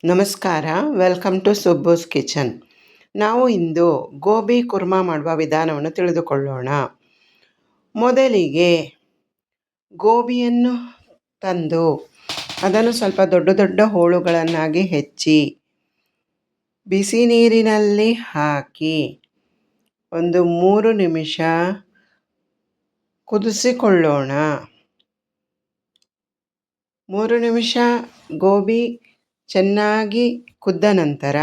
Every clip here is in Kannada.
ನಮಸ್ಕಾರ, ವೆಲ್ಕಮ್ ಟು ಸುಬ್ಬೂಸ್ ಕಿಚನ್. ನಾವು ಇಂದು ಗೋಬಿ ಕುರ್ಮಾ ಮಾಡುವ ವಿಧಾನವನ್ನು ತಿಳಿದುಕೊಳ್ಳೋಣ. ಮೊದಲಿಗೆ ಗೋಬಿಯನ್ನು ತಂದು ಅದನ್ನು ಸ್ವಲ್ಪ ದೊಡ್ಡ ದೊಡ್ಡ ಹೋಳುಗಳನ್ನಾಗಿ ಹೆಚ್ಚಿ ಬಿಸಿ ನೀರಿನಲ್ಲಿ ಹಾಕಿ ಒಂದು 3 ನಿಮಿಷ ಕುದಿಸಿಕೊಳ್ಳೋಣ. 3 ನಿಮಿಷ ಗೋಬಿ ಚೆನ್ನಾಗಿ ಕುದ್ದ ನಂತರ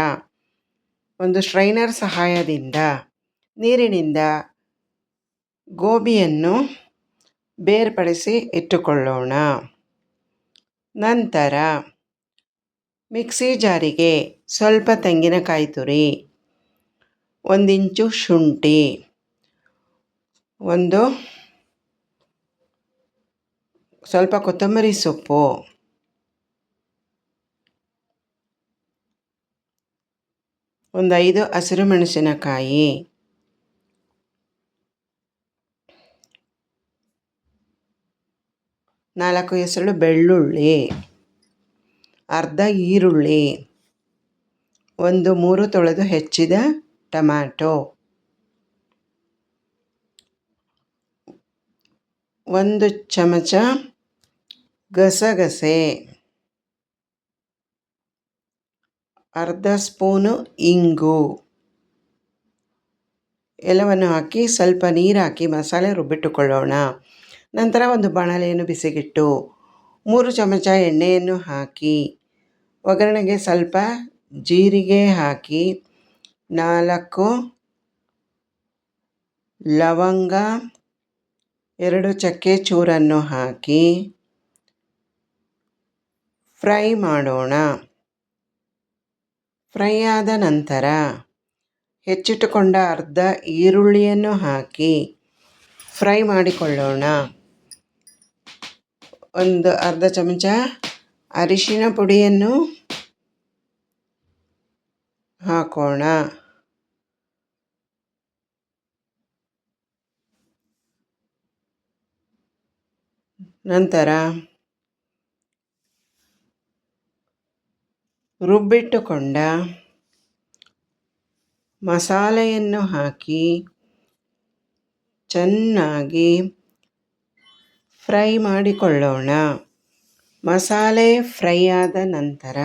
ಒಂದು ಸ್ಟ್ರೈನರ್ ಸಹಾಯದಿಂದ ನೀರಿನಿಂದ ಗೋಬಿಯನ್ನು ಬೇರ್ಪಡಿಸಿ ಇಟ್ಟುಕೊಳ್ಳೋಣ. ನಂತರ ಮಿಕ್ಸಿ ಜಾರಿಗೆ ಸ್ವಲ್ಪ ತೆಂಗಿನಕಾಯಿ ತುರಿ, 1 ಇಂಚು ಶುಂಠಿ, ಸ್ವಲ್ಪ ಕೊತ್ತಂಬರಿ ಸೊಪ್ಪು, ಒಂದು 5 ಹಸಿರು ಮೆಣಸಿನಕಾಯಿ, 4 ಎಸಳು ಬೆಳ್ಳುಳ್ಳಿ, ಅರ್ಧ ಈರುಳ್ಳಿ, 3 ತೊಳೆದು ಹೆಚ್ಚಿದ ಟೊಮ್ಯಾಟೊ, 1 ಚಮಚ ಗಸಗಸೆ, ಅರ್ಧ ಸ್ಪೂನು ಇಂಗು ಎಲ್ಲವನ್ನು ಹಾಕಿ ಸ್ವಲ್ಪ ನೀರು ಹಾಕಿ ಮಸಾಲೆ ರುಬ್ಬಿಟ್ಟುಕೊಳ್ಳೋಣ. ನಂತರ ಒಂದು ಬಾಣಲೆಯನ್ನು ಬಿಸಿಗಿಟ್ಟು 3 ಚಮಚ ಎಣ್ಣೆಯನ್ನು ಹಾಕಿ ಒಗ್ಗರಣೆಗೆ ಸ್ವಲ್ಪ ಜೀರಿಗೆ ಹಾಕಿ 4 ಲವಂಗ, 2 ಚಕ್ಕೆ ಚೂರನ್ನು ಹಾಕಿ ಫ್ರೈ ಮಾಡೋಣ. ಫ್ರೈ ಆದ ನಂತರ ಹೆಚ್ಚಿಟ್ಟುಕೊಂಡ ಅರ್ಧ ಈರುಳ್ಳಿಯನ್ನು ಹಾಕಿ ಫ್ರೈ ಮಾಡಿಕೊಳ್ಳೋಣ. ಒಂದು ಅರ್ಧ ಚಮಚ ಅರಿಶಿನ ಪುಡಿಯನ್ನು ಹಾಕೋಣ. ನಂತರ ರುಬ್ಬಿಟ್ಟುಕೊಂಡ ಮಸಾಲೆಯನ್ನು ಹಾಕಿ ಚೆನ್ನಾಗಿ ಫ್ರೈ ಮಾಡಿಕೊಳ್ಳೋಣ. ಮಸಾಲೆ ಫ್ರೈ ಆದ ನಂತರ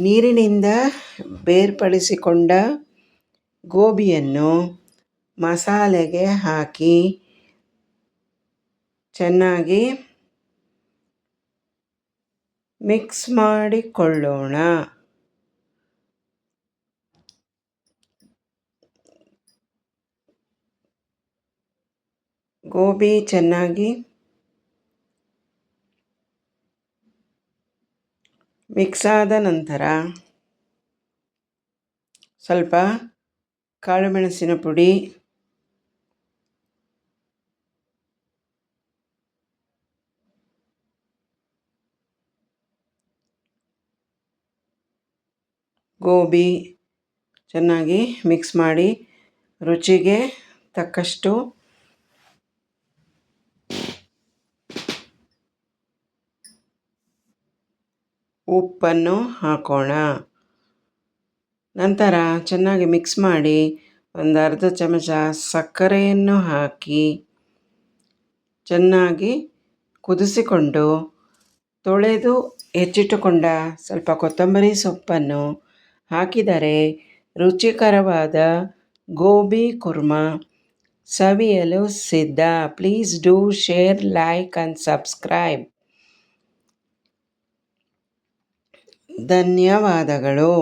ನೀರಿನಿಂದ ಬೇರ್ಪಡಿಸಿಕೊಂಡ ಗೋಬಿಯನ್ನು ಮಸಾಲೆಗೆ ಹಾಕಿ ಚೆನ್ನಾಗಿ ಮಿಕ್ಸ್ ಮಾಡಿಕೊಳ್ಳೋಣ. ಗೋಬಿ ಚೆನ್ನಾಗಿ ಮಿಕ್ಸ್ ಆದ ನಂತರ ಸ್ವಲ್ಪ ಕಾಳುಮೆಣಸಿನ ಪುಡಿ, ಗೋಬಿ ಚೆನ್ನಾಗಿ ಮಿಕ್ಸ್ ಮಾಡಿ ರುಚಿಗೆ ತಕ್ಕಷ್ಟು ಉಪ್ಪನ್ನು ಹಾಕೋಣ. ನಂತರ ಚೆನ್ನಾಗಿ ಮಿಕ್ಸ್ ಮಾಡಿ ಒಂದು ಅರ್ಧ ಚಮಚ ಸಕ್ಕರೆಯನ್ನು ಹಾಕಿ ಚೆನ್ನಾಗಿ ಕುದಿಸಿಕೊಂಡು ತೊಳೆದು ಹೆಚ್ಚಿಟ್ಟುಕೊಂಡ ಸ್ವಲ್ಪ ಕೊತ್ತಂಬರಿ ಸೊಪ್ಪನ್ನು ಹಾಕಿದರೆ ರುಚಿಕರವಾದ ಗೋಬಿ ಕುರ್ಮಾ ಸವಿಯಲು ಸಿದ್ಧ. Please do share, like and subscribe. ಧನ್ಯವಾದಗಳು.